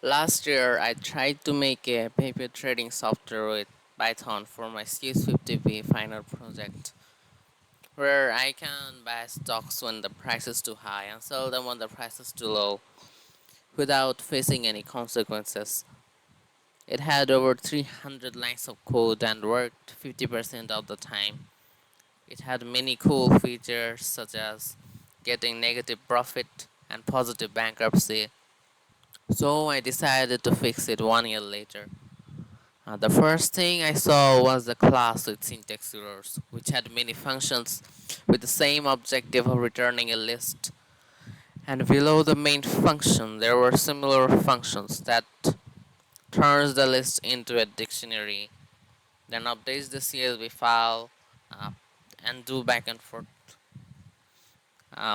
Last year, I tried to make a paper trading software with Python for my CS50B final project, where I can buy stocks when the price is too high and sell them when the price is too low without facing any consequences. It had over 300 lines of code and worked 50% of the time. It had many cool features such as getting negative profit and positive bankruptcy, so I decided to fix it 1 year later. The first thing I saw was the class with syntax errors, which had many functions with the same objective of returning a list. And below the main function, there were similar functions that turns the list into a dictionary, then updates the CSV file, uh, and do back and forth.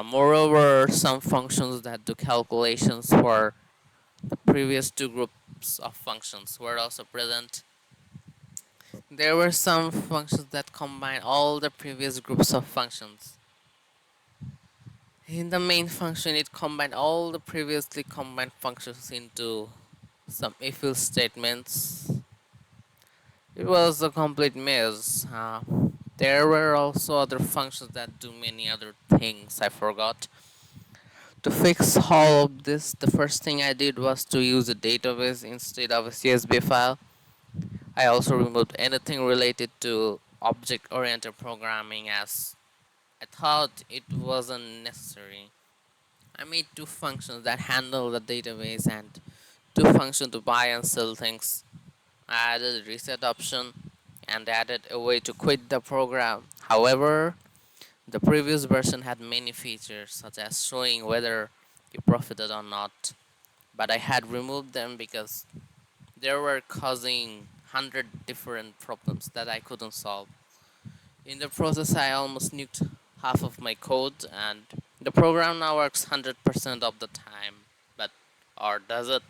Moreover, some functions that do calculations for the previous two groups of functions were also present. There were some functions that combine all the previous groups of functions. In the main function, it combined all the previously combined functions into some if-else statements. It was a complete mess. There were also other functions that do many other things I forgot. To fix all of this, the first thing I did was to use a database instead of a CSV file. I also removed anything related to object-oriented programming as I thought it wasn't necessary. I made two functions that handle the database and two functions to buy and sell things. I added a reset option and added a way to quit the program. However, the previous version had many features such as showing whether you profited or not, but I had removed them because they were causing 100 different problems that I couldn't solve. In the process, I almost nuked half of my code, and the program now works 100% of the time. But, or does it?